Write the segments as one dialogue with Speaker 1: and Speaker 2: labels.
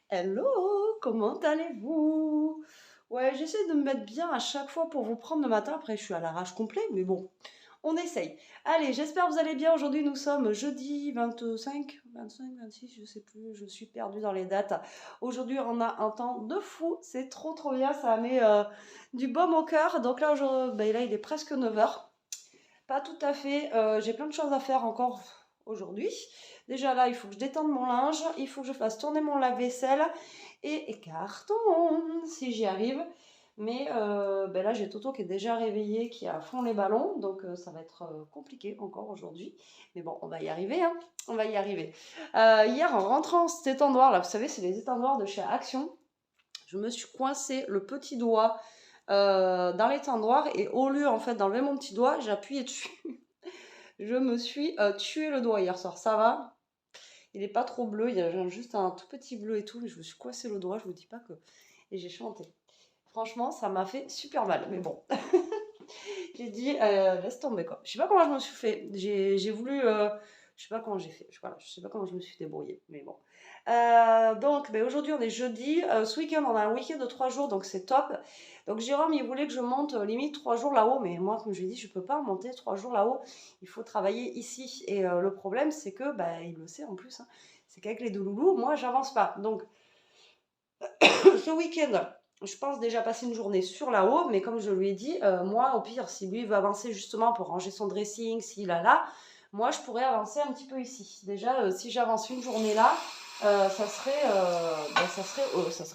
Speaker 1: Hello, comment allez-vous? Ouais, j'essaie de me mettre bien à chaque fois pour vous prendre le matin. Après, je suis à l'arrache complet, mais bon, on essaye. Allez, j'espère que vous allez bien. Aujourd'hui, nous sommes jeudi 25, 25, 26, je sais plus, je suis perdue dans les dates. Aujourd'hui, on a un temps de fou. C'est trop, trop bien. Ça met du baume au cœur. Donc là, ben là, il est presque 9 heures. Pas tout à fait. J'ai plein de choses à faire encore aujourd'hui. Déjà là, il faut que je détende mon linge, il faut que je fasse tourner mon lave-vaisselle et carton si j'y arrive. Mais ben là, j'ai Toto qui est déjà réveillé, qui a à fond les ballons, donc ça va être compliqué encore aujourd'hui. Mais bon, on va y arriver, hein. On va y arriver. Hier, en rentrant cet étendoir là, vous savez, c'est les étendoirs de chez Action. Je me suis coincé le petit doigt dans l'étendoir et au lieu en fait d'enlever mon petit doigt, j'ai appuyé dessus. Je me suis tué le doigt hier soir. Ça va? Il n'est pas trop bleu, il y a juste un tout petit bleu et tout, mais je me suis coincé le doigt, je vous dis pas que. Et j'ai chanté. Franchement, ça m'a fait super mal, mais bon. J'ai dit, laisse tomber quoi. Je sais pas comment je me suis fait. J'ai voulu. Je sais pas comment j'ai fait. Voilà, je sais pas comment je me suis débrouillée, mais bon. Donc, ben, aujourd'hui on est jeudi. Ce week-end on a un week-end de 3 jours, donc c'est top. Donc Jérôme il voulait que je monte limite 3 jours là-haut, mais moi comme je lui ai dit je peux pas monter 3 jours là-haut. Il faut travailler ici. Et le problème c'est que, ben, il le sait en plus, hein, c'est qu'avec les deux loulous, moi j'avance pas. Donc ce week-end, je pense déjà passer une journée sur là-haut, mais comme je lui ai dit, moi, au pire, si lui veut avancer justement pour ranger son dressing, s'il a là, moi, je pourrais avancer un petit peu ici. Déjà, si j'avance une journée là, ben, ça serait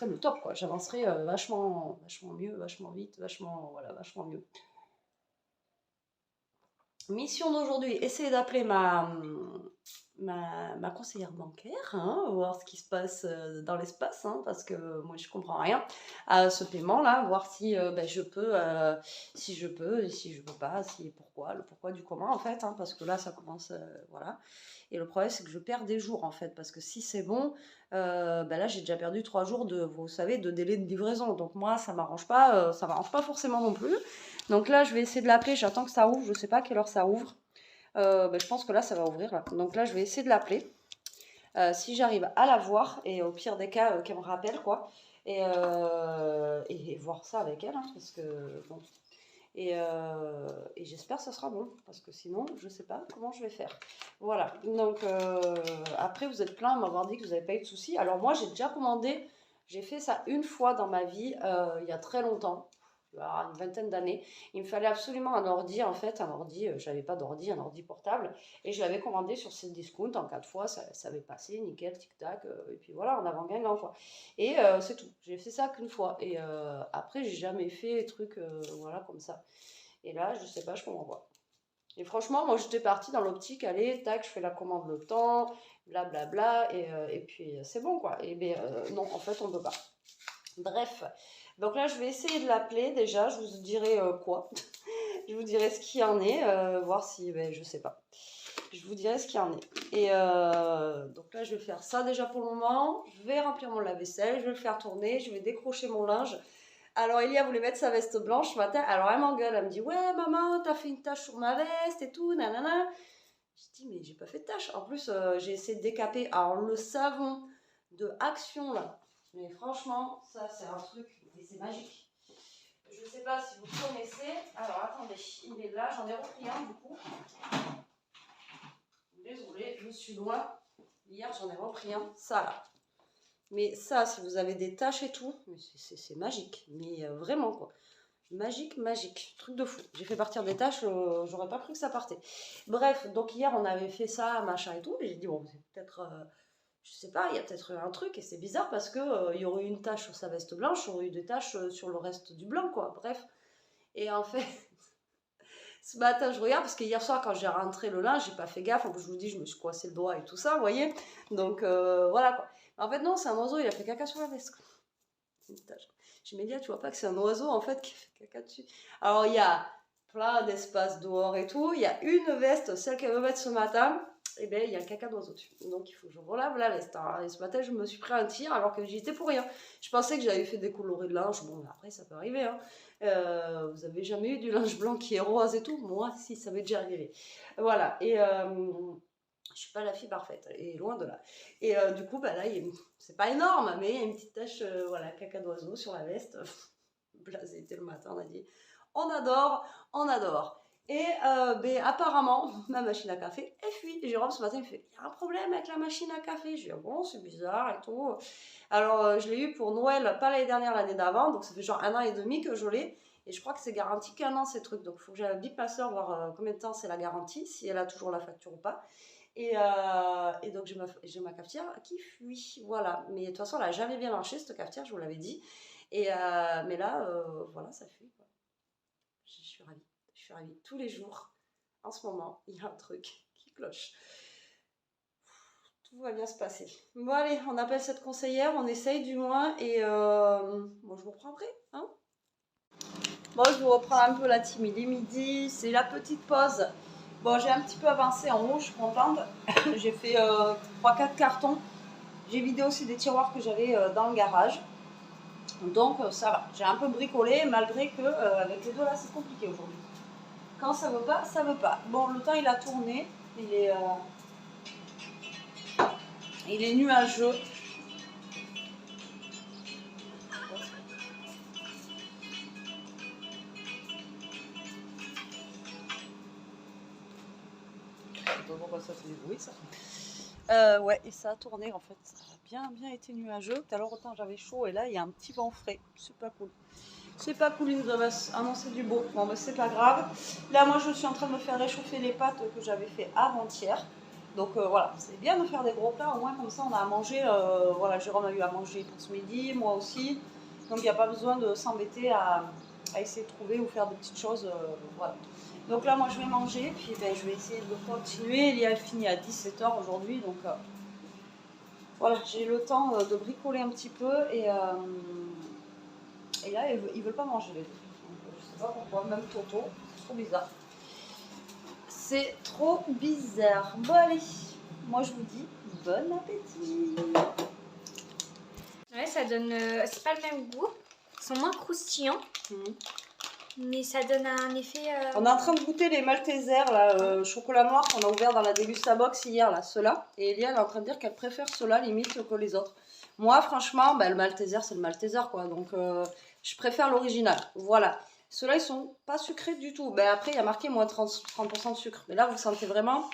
Speaker 1: le top, quoi. J'avancerais vachement, vachement mieux, vachement vite, vachement, voilà, vachement mieux. Mission d'aujourd'hui, essayer d'appeler ma conseillère bancaire, hein, voir ce qui se passe dans l'espace, hein, parce que moi je comprends rien à ce paiement-là, voir si ben, je peux, si je peux, et si je peux pas, si pourquoi, le pourquoi du comment en fait, hein, parce que là ça commence, voilà. Et le problème c'est que je perds des jours en fait, parce que si c'est bon, ben là j'ai déjà perdu 3 jours de, vous savez, de délai de livraison, donc moi ça m'arrange pas forcément non plus. Donc là je vais essayer de l'appeler, j'attends que ça ouvre, je sais pas à quelle heure ça ouvre. Ben, je pense que là, ça va ouvrir. Là. Donc là, je vais essayer de l'appeler. Si j'arrive à la voir, et au pire des cas, qu'elle me rappelle, quoi. Et voir ça avec elle, hein, parce que, bon. Et j'espère que ça sera bon, parce que sinon, je sais pas comment je vais faire. Voilà. Donc, après, vous êtes plein à m'avoir dit que vous n'avez pas eu de soucis. Alors moi, j'ai déjà commandé, j'ai fait ça une fois dans ma vie, il y a très longtemps. Il y a une vingtaine d'années. Il me fallait absolument un ordi, en fait, un ordi, j'avais pas d'ordi, un ordi portable, et je l'avais commandé sur Cdiscount en 4 fois, ça avait passé, nickel, tic-tac, et puis voilà, en avant gagnant, quoi. Et c'est tout, j'ai fait ça qu'une fois, et après, j'ai jamais fait des trucs, voilà, comme ça. Et là, je sais pas, je comprends pas. Et franchement, moi, j'étais partie dans l'optique, allez, tac, je fais la commande le temps, blablabla, et puis c'est bon, quoi. Et bien, non, en fait, on peut pas. Bref, donc là, je vais essayer de l'appeler déjà, je vous dirai quoi. Je vous dirai ce qu'il en est, voir si, ben, je sais pas. Je vous dirai ce qu'il en est. Et donc là, je vais faire ça déjà pour le moment. Je vais remplir mon lave-vaisselle, je vais le faire tourner, je vais décrocher mon linge. Alors Elia voulait mettre sa veste blanche ce matin. Alors elle m'engueule, elle me dit ouais maman t'as fait une tache sur ma veste et tout, nanana. Je dis mais j'ai pas fait de tache. En plus j'ai essayé de décaper. Alors le savon de Action là, mais franchement ça c'est un truc, mais c'est magique. Je sais pas si vous connaissez. Alors attendez, il est là, j'en ai repris un du coup. Désolée, je suis loin. Hier j'en ai repris un, ça là. Mais ça, si vous avez des taches et tout, c'est magique. Mais vraiment, quoi. Magique, magique. Truc de fou. J'ai fait partir des taches, j'aurais pas cru que ça partait. Bref, donc hier, on avait fait ça, machin et tout. Et j'ai dit, bon, c'est peut-être, je sais pas, il y a peut-être un truc. Et c'est bizarre parce que il y aurait eu une tache sur sa veste blanche, il y aurait eu des taches sur le reste du blanc, quoi. Bref. Et en fait, ce matin, je regarde parce que hier soir, quand j'ai rentré le linge, j'ai pas fait gaffe. En plus, je vous dis, je me suis coincé le doigt et tout ça, vous voyez. Donc, voilà, quoi. En fait, non, c'est un oiseau, il a fait caca sur la veste, quoi. C'est une tache. J'ai dit, tu vois pas que c'est un oiseau en fait qui fait caca dessus. Alors il y a plein d'espace dehors et tout. Il y a une veste, celle qu'elle veut mettre ce matin. Et bien il y a un caca d'oiseau dessus. Donc il faut que je relave la veste. Hein. Et ce matin je me suis pris un tir alors que j'y étais pour rien. Je pensais que j'avais fait décolorer de linge. Bon après ça peut arriver. Hein. Vous avez jamais eu du linge blanc qui est rose et tout? Moi si, ça m'est déjà arrivé. Voilà. Et Je suis pas la fille parfaite, et loin de là. Et du coup, bah là, c'est pas énorme, mais il y a une petite tache, voilà, caca d'oiseau sur la veste. Blasé était le matin, on a dit, on adore, on adore. Et ben, apparemment, ma machine à café est fuite. Et Jérôme, ce matin, il me fait, il y a un problème avec la machine à café. Je dis, ah bon, c'est bizarre et tout. Alors, je l'ai eu pour Noël, pas l'année dernière, l'année d'avant. Donc, ça fait genre 1 an et demi que je l'ai. Et je crois que c'est garanti qu'1 an, ces trucs. Donc, il faut que j'aille vite ma soeur voir combien de temps c'est la garantie, si elle a toujours la facture ou pas. Et donc, j'ai ma cafetière qui fuit. Voilà. Mais de toute façon, elle n'a jamais bien marché, cette cafetière, je vous l'avais dit. Mais là, voilà, ça fuit, quoi. Je suis ravie. Je suis ravie. Tous les jours, en ce moment, il y a un truc qui cloche. Tout va bien se passer. Bon, allez, on appelle cette conseillère, on essaye du moins. Et bon, je vous reprends après. Hein. Bon, je vous reprends un peu la team. Il est midi, c'est la petite pause. Bon, j'ai un petit peu avancé en haut, je suis contente. J'ai fait 3-4 cartons. J'ai vidé aussi des tiroirs que j'avais dans le garage. Donc ça va. J'ai un peu bricolé, malgré que avec les deux là, c'est compliqué aujourd'hui. Quand ça veut pas, ça veut pas. Bon, le temps il a tourné. Il est nuageux. Pourquoi ça fait du bruit ça. Ouais, et ça a tourné en fait. Ça a bien été nuageux. Tout à l'heure, autant j'avais chaud et là, il y a un petit vent frais. C'est pas cool. C'est pas cool, ils nous avaient annoncé du beau. Bon, mais c'est pas grave. Là, moi, je suis en train de me faire réchauffer les pâtes que j'avais fait avant-hier. Donc voilà, c'est bien de faire des gros plats. Au moins, comme ça, on a à manger. Voilà, Jérôme a eu à manger pour ce midi, moi aussi. Donc, il n'y a pas besoin de s'embêter à essayer de trouver ou faire des petites choses. Voilà. Donc là, moi, je vais manger. Puis, ben, je vais essayer de continuer. Léa, elle finit à 17 h aujourd'hui. Donc, voilà, j'ai le temps de bricoler un petit peu. Et là, ils ne veulent pas manger les deux. Donc, je sais pas pourquoi, même Toto, c'est trop bizarre. C'est trop bizarre. Bon, allez, moi je vous dis bon appétit.
Speaker 2: Ouais, ça donne. C'est pas le même goût. Ils sont moins croustillants. Mais ça donne un effet.
Speaker 1: On est en train de goûter les Maltesers, là, chocolat noir qu'on a ouvert dans la Dégustabox hier, là, ceux-là. Et Elia, elle est en train de dire qu'elle préfère ceux-là limite que les autres. Moi, franchement, bah, le Malteser, c'est le Malteser, quoi. Donc, je préfère l'original. Voilà. Ceux-là, ils sont pas sucrés du tout. Ben, après, il y a marqué moins 30% de sucre. Mais là, vous sentez vraiment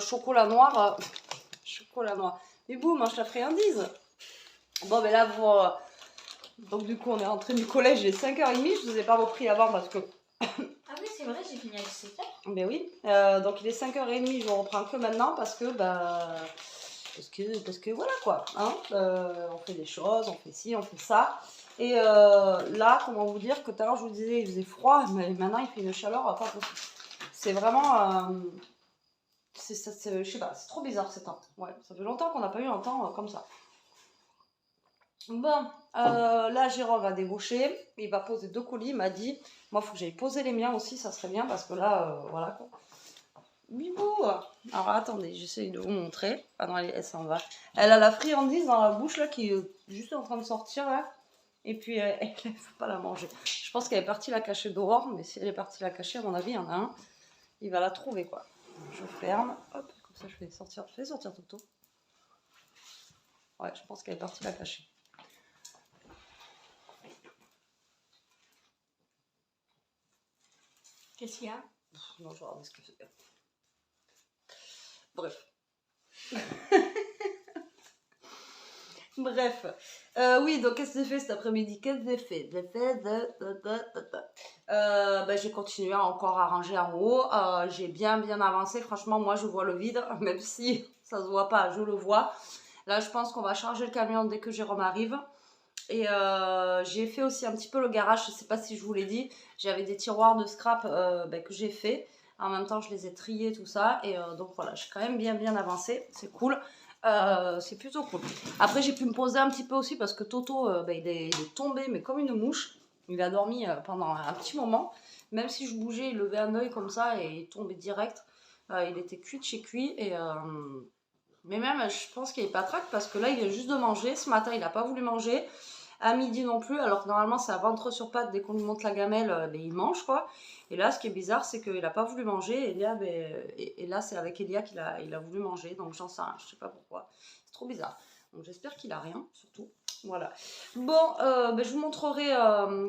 Speaker 1: chocolat noir. Chocolat noir. Mais boum, mange ta friandise. Bon, ben là, donc, du coup, on est rentré du collège, il est 5h30. Je ne vous ai pas repris avant parce que.
Speaker 2: Ah oui, c'est vrai, j'ai fini à 17h.
Speaker 1: Ben oui. Donc, il est 5h30. Je vous reprends que maintenant parce que. Parce que voilà quoi. Hein, on fait des choses, on fait ci, on fait ça. Et là, comment vous dire que tout à l'heure, je vous disais, il faisait froid, mais maintenant, il fait une chaleur pas possible. C'est vraiment. Je sais pas, c'est trop bizarre ces temps. Ouais, ça fait longtemps qu'on n'a pas eu un temps comme ça. Bon, là, Jérôme va débaucher. Il va poser 2 colis. Il m'a dit, moi, il faut que j'aille poser les miens aussi, ça serait bien parce que là, voilà quoi. Bibou. Alors attendez, j'essaye de vous montrer. Ah non, elle s'en va. Elle a la friandise dans la bouche là qui est juste en train de sortir là. Et puis elle ne veut pas la manger. Je pense qu'elle est partie la cacher dehors, mais si elle est partie la cacher, à mon avis, il y en a un. Il va la trouver quoi. Je ferme. Hop, comme ça je fais sortir Toto. Ouais, je pense qu'elle est partie la cacher.
Speaker 2: Qu'est-ce qu'il y a?
Speaker 1: Non, je vais regarder ce que c'est. Bref. Bref. Oui, donc qu'est-ce que j'ai fait cet après-midi? Qu'est-ce que j'ai fait? J'ai continué encore à ranger en haut. J'ai bien avancé. Franchement, moi, je vois le vide. Même si ça se voit pas, je le vois. Là, je pense qu'on va charger le camion dès que Jérôme arrive. Et j'ai fait aussi un petit peu le garage. Je sais pas si je vous l'ai dit. J'avais des tiroirs de scrap que j'ai fait. En même temps, je les ai triés, tout ça. Et donc voilà, je suis quand même bien avancé. C'est cool. C'est plutôt cool. Après, j'ai pu me poser un petit peu aussi parce que Toto, il est tombé, mais comme une mouche. Il a dormi pendant un petit moment. Même si je bougeais, il levait un œil comme ça et il tombait direct. Il était cuit de chez cuit. Mais même, je pense qu'il est pas trac parce que là, il vient juste de manger. Ce matin, il n'a pas voulu manger. à midi non plus, alors que normalement c'est un ventre sur pattes, dès qu'on lui monte la gamelle, ben, il mange quoi. Et là ce qui est bizarre c'est qu'il n'a pas voulu manger, Elia, ben, et là c'est avec Elia qu'il a voulu manger, donc j'en sais rien, je sais pas pourquoi, c'est trop bizarre. Donc j'espère qu'il a rien, surtout. Voilà. Bon, ben, je vous montrerai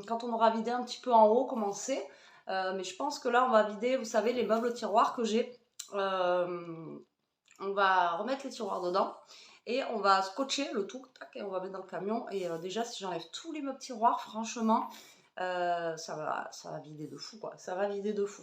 Speaker 1: quand on aura vidé un petit peu en haut comment c'est. Mais je pense que là on va vider, vous savez, les meubles tiroirs que j'ai. On va remettre les tiroirs dedans et on va scotcher le tout tac, et on va mettre dans le camion. Et déjà si j'enlève tous les meubles tiroirs, franchement ça va vider de fou quoi, ça va vider de fou.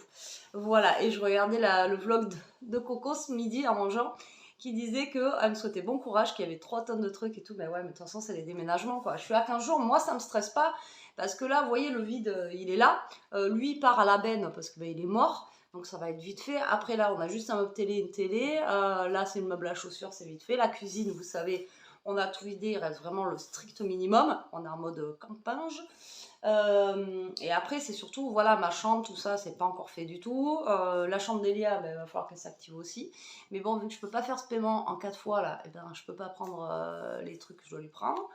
Speaker 1: Voilà, et je regardais le vlog de Coco ce midi en mangeant, qui disait qu'elle me souhaitait bon courage, qu'il y avait 3 tonnes de trucs et tout. Mais ouais, mais de toute façon c'est les déménagements quoi, je suis à 15 jours, moi ça me stresse pas, parce que là vous voyez le vide il est là, lui il part à la benne parce que il est mort. Donc ça va être vite fait. Après là, on a juste un meuble télé, une télé. Là, c'est le meuble à chaussures, c'est vite fait. La cuisine, vous savez, on a tout vidé. Il reste vraiment le strict minimum. On est en mode campage. Et après, c'est surtout, voilà, ma chambre, tout ça, c'est pas encore fait du tout. La chambre d'Elia, ben, il va falloir qu'elle s'active aussi. Mais bon, vu que je peux pas faire ce paiement en 4 fois, là, eh ben, je peux pas prendre les trucs que je dois lui prendre.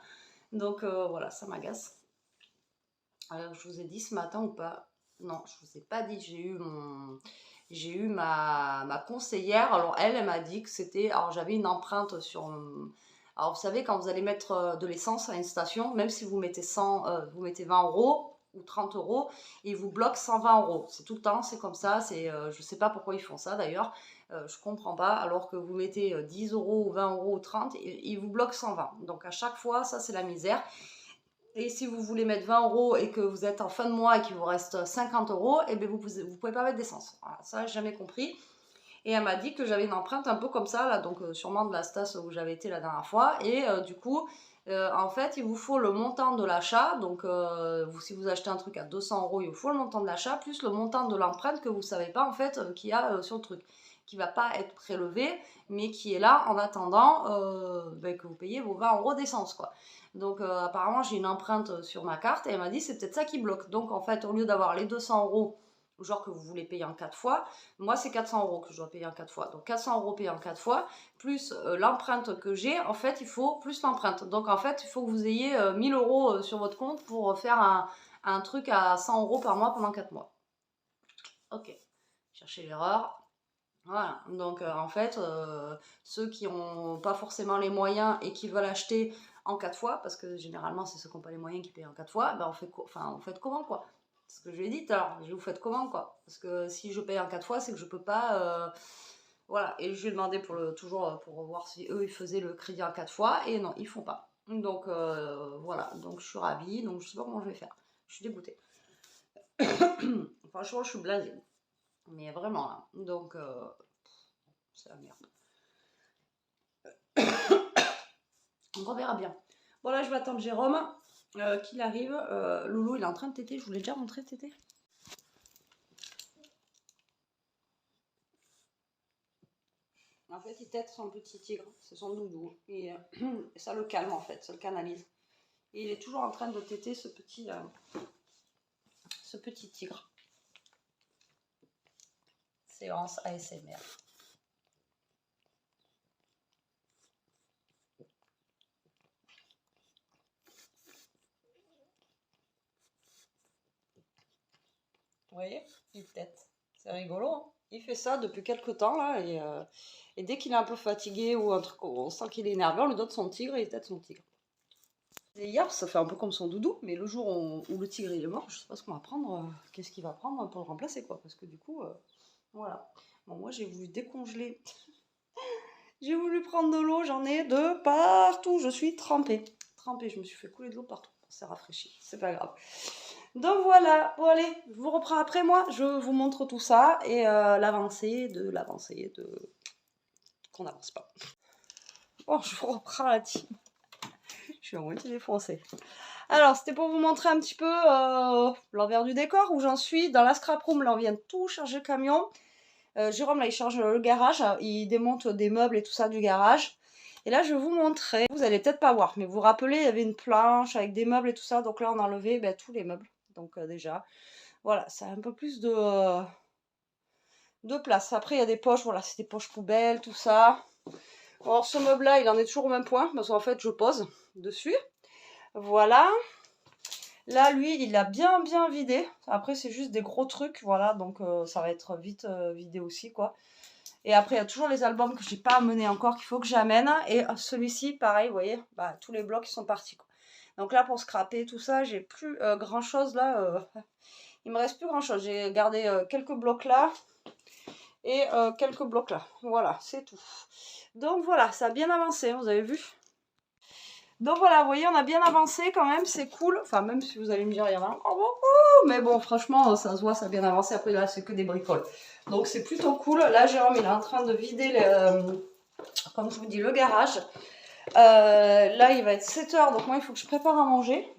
Speaker 1: Donc voilà, ça m'agace. Je vous ai dit ce matin ou pas? Non, je vous ai pas dit. J'ai eu ma conseillère. Alors elle m'a dit que c'était. Alors j'avais une empreinte sur. Alors vous savez, quand vous allez mettre de l'essence à une station, même si vous mettez 100, vous mettez 20 euros ou 30 euros, ils vous bloquent 120 euros. C'est tout le temps, c'est comme ça. Je sais pas pourquoi ils font ça d'ailleurs. Je comprends pas. Alors que vous mettez 10 euros ou 20 euros ou 30, ils vous bloquent 120. Donc à chaque fois, ça c'est la misère. Et si vous voulez mettre 20 euros et que vous êtes en fin de mois et qu'il vous reste 50 euros, eh bien vous pouvez pas mettre d'essence. Voilà, ça, j'ai jamais compris. Et elle m'a dit que j'avais une empreinte un peu comme ça, là, donc sûrement de la station où j'avais été la dernière fois. Et du coup, en fait, il vous faut le montant de l'achat. Donc, si vous achetez un truc à 200 euros, il vous faut le montant de l'achat, plus le montant de l'empreinte que vous ne savez pas, en fait, qu'il y a sur le truc, qui ne va pas être prélevé, mais qui est là en attendant que vous payez vos 20 euros d'essence, quoi. Donc apparemment j'ai une empreinte sur ma carte et elle m'a dit c'est peut-être ça qui bloque. Donc en fait au lieu d'avoir les 200 euros, genre que vous voulez payer en 4 fois, moi c'est 400 euros que je dois payer en 4 fois. Donc 400 euros payés en 4 fois, plus l'empreinte que j'ai, en fait il faut plus l'empreinte. Donc en fait il faut que vous ayez 1000 euros sur votre compte pour faire un truc à 100 euros par mois pendant 4 mois. Ok, cherchez l'erreur. Voilà, donc en fait, ceux qui n'ont pas forcément les moyens et qui veulent acheter en 4 fois, parce que généralement c'est ceux qui n'ont pas les moyens qui payent en 4 fois, ben vous faites comment quoi? C'est ce que je lui ai dit tout à l'heure, vous faites comment quoi? Parce que si je paye en 4 fois, c'est que je peux pas. Voilà, et je lui ai demandé toujours pour voir si eux ils faisaient le crédit en 4 fois, et non, ils font pas. Donc voilà, donc je suis ravie, donc je sais pas comment je vais faire. Je suis dégoûtée. Franchement, je suis blasée. Mais vraiment là. Donc, c'est la merde. Donc, on verra bien. Bon, là, je vais attendre Jérôme qu'il arrive. Loulou, il est en train de téter. Je voulais déjà rentrer téter. En fait, il tète son petit tigre. C'est son doudou. Et ça le calme, en fait. Ça le canalise. Et il est toujours en train de téter ce petit tigre. Séance ASMR. Vous voyez, il tète. C'est rigolo, hein. Il fait ça depuis quelques temps, là, et dès qu'il est un peu fatigué ou un truc, on sent qu'il est énervé, on lui donne son tigre et il tète son tigre. Et hier, ça fait un peu comme son doudou, mais le jour où le tigre il est mort, je sais pas ce qu'on va prendre, qu'est-ce qu'il va prendre pour le remplacer, quoi, parce que du coup, voilà. Bon, moi, j'ai voulu décongeler. J'ai voulu prendre de l'eau, j'en ai de partout, je suis trempée. Trempée, je me suis fait couler de l'eau partout. C'est rafraîchi, c'est pas grave. Donc voilà, bon allez, je vous reprends après moi, je vous montre tout ça et l'avancée qu'on n'avance pas. Bon, je vous reprends la team. Je suis à moitié défoncée. Alors, c'était pour vous montrer un petit peu l'envers du décor, où j'en suis. Dans la scrap room, là, on vient de tout charger le camion. Jérôme, là, il charge le garage, il démonte des meubles et tout ça du garage. Et là, je vais vous montrer, vous allez peut-être pas voir, mais vous vous rappelez, il y avait une planche avec des meubles et tout ça, donc là, on a enlevé tous les meubles. Donc déjà, voilà, ça a un peu plus de place. Après, il y a des poches, voilà, c'est des poches poubelles, tout ça. Alors, ce meuble-là, il en est toujours au même point, parce qu'en fait, je pose dessus. Voilà. Là, lui, il a bien vidé. Après, c'est juste des gros trucs, voilà. Donc, ça va être vite vidé aussi, quoi. Et après, il y a toujours les albums que j'ai pas amenés encore, qu'il faut que j'amène. Et celui-ci, pareil, vous voyez, bah, tous les blocs, ils sont partis, quoi. Donc là, pour scraper tout ça, j'ai plus grand-chose, là. Il me reste plus grand-chose. J'ai gardé quelques blocs là. Et quelques blocs là. Voilà, c'est tout. Donc voilà, ça a bien avancé, vous avez vu. Donc voilà, vous voyez, on a bien avancé quand même, c'est cool. Enfin, même si vous allez me dire, il y en a encore beaucoup. Mais bon, franchement, ça se voit, ça a bien avancé. Après, là, c'est que des bricoles. Donc c'est plutôt cool. Là, Jérôme, il est en train de vider, comme je vous dis, le garage. Là, il va être 7 h, donc moi, il faut que je prépare à manger.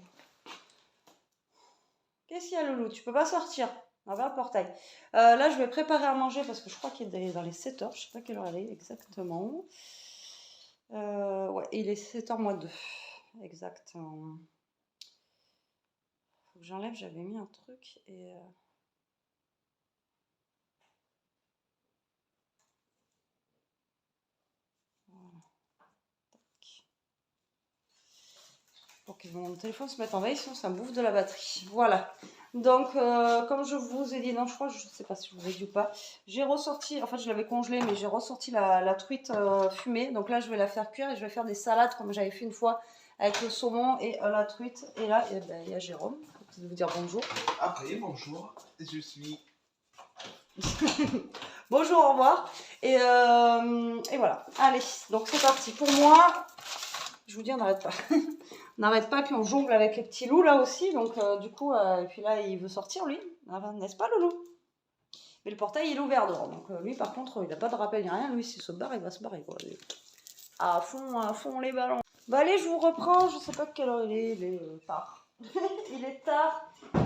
Speaker 1: Qu'est-ce qu'il y a, Loulou? Tu peux pas sortir. On va un portail. Là, je vais préparer à manger parce que je crois qu'il est dans les 7 h. Je sais pas quelle heure elle est exactement. Ouais, il est 7 h moins 2. Exactement. Faut que j'enlève, j'avais mis un truc et... Voilà. Tac. Pour que mon téléphone se mette en veille, sinon ça me bouffe de la batterie. Voilà. Donc, comme je vous ai dit, non, je crois, je ne sais pas si je vous ai dit ou pas, j'ai ressorti, en fait, je l'avais congelée, mais j'ai ressorti la truite fumée. Donc là, je vais la faire cuire et je vais faire des salades comme j'avais fait une fois avec le saumon et la truite. Et là, eh ben, il y a Jérôme. Je vais vous dire bonjour.
Speaker 3: Ah oui, bonjour. Je suis...
Speaker 1: Bonjour, au revoir. Et voilà. Allez, donc c'est parti. Pour moi, je vous dis, on n'arrête pas. On n'arrête pas, puis on jongle avec les petits loups là aussi. Donc du coup, et puis là, il veut sortir lui. N'est-ce pas, Loulou? Mais le portail, il est ouvert dehors. Donc lui, par contre, il n'a pas de rappel ni rien. Lui, s'il se barre, il va se barrer, quoi. À fond les ballons. Bah allez, je vous reprends. Je sais pas quelle heure il est tard. Il est tard.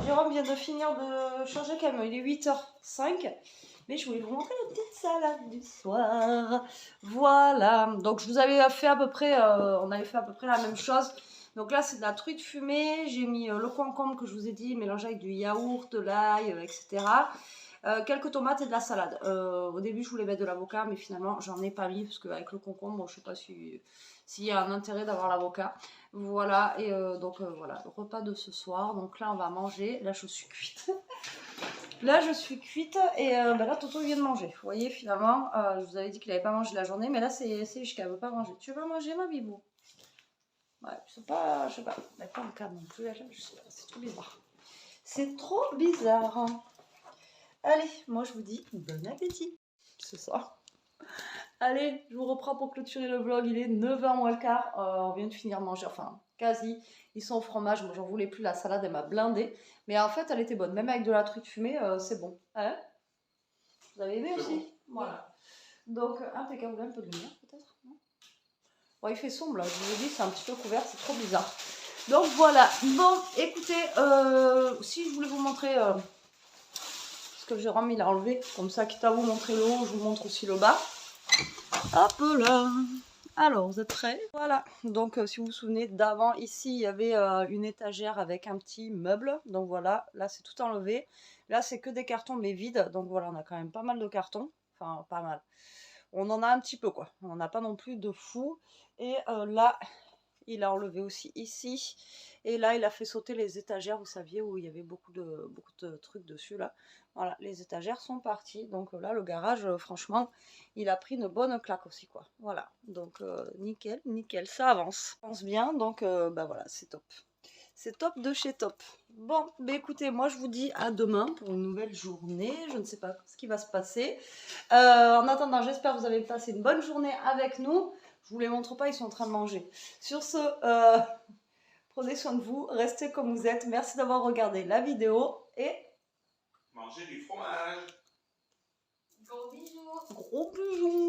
Speaker 1: Jérôme vient de finir de changer calme. Il est 8h05. Mais je voulais vous montrer la petite salade du soir. Voilà. Donc je vous avais fait à peu près, on avait fait à peu près la même chose. Donc là c'est de la truite fumée. J'ai mis le concombre que je vous ai dit, mélangé avec du yaourt, de l'ail, etc. Quelques tomates et de la salade. Au début je voulais mettre de l'avocat, mais finalement j'en ai pas mis parce qu'avec le concombre, bon, je sais pas s'il y a un intérêt d'avoir l'avocat. Voilà, et donc voilà, le repas de ce soir. Donc là on va manger. Là je suis cuite. Là, je suis cuite et là, Toto vient de manger. Vous voyez, finalement, je vous avais dit qu'il n'avait pas mangé la journée, mais là, c'est jusqu'à ne veut pas manger. Tu veux pas manger, ma bibou? Ouais, c'est pas, je sais pas, elle n'a pas le cadre non plus, elle, je sais pas, c'est trop bizarre. C'est trop bizarre. Allez, moi, je vous dis bon appétit. C'est ça. Allez, je vous reprends pour clôturer le vlog. Il est 9 h moins le quart. On vient de finir manger, enfin, quasi. Ils sont au fromage. Moi, j'en voulais plus. La salade, elle m'a blindée. Mais en fait, elle était bonne. Même avec de la truite fumée, c'est bon. Hein? Vous avez aimé aussi? Bon. Voilà. Donc, impeccable. Un peu de lumière, peut-être? Bon, il fait sombre, là. Je vous ai dit, c'est un petit peu couvert. C'est trop bizarre. Donc, voilà. Bon, écoutez, si je voulais vous montrer... parce que Jérôme, il a enlevé. Comme ça, quitte à vous montrer le haut, je vous montre aussi le bas. Hop là. Alors, vous êtes prêts? Voilà. Donc, si vous vous souvenez d'avant, ici, il y avait une étagère avec un petit meuble. Donc voilà, là, c'est tout enlevé. Là, c'est que des cartons, mais vides. Donc voilà, on a quand même pas mal de cartons. Enfin, pas mal. On en a un petit peu, quoi. On n'en a pas non plus de fou. Et là, il a enlevé aussi ici. Et là, il a fait sauter les étagères, vous saviez, où il y avait beaucoup de trucs dessus, là. Voilà, les étagères sont parties. Donc là, le garage, franchement, il a pris une bonne claque aussi, quoi. Voilà, donc nickel, nickel, ça avance. Ça avance bien, donc bah voilà, c'est top. C'est top de chez top. Bon, bah écoutez, moi je vous dis à demain pour une nouvelle journée. Je ne sais pas ce qui va se passer. En attendant, j'espère que vous avez passé une bonne journée avec nous. Je vous les montre pas, ils sont en train de manger. Sur ce, prenez soin de vous, restez comme vous êtes. Merci d'avoir regardé la vidéo et...
Speaker 3: Mangez du fromage.
Speaker 2: Gros bisous.
Speaker 1: Gros bisous.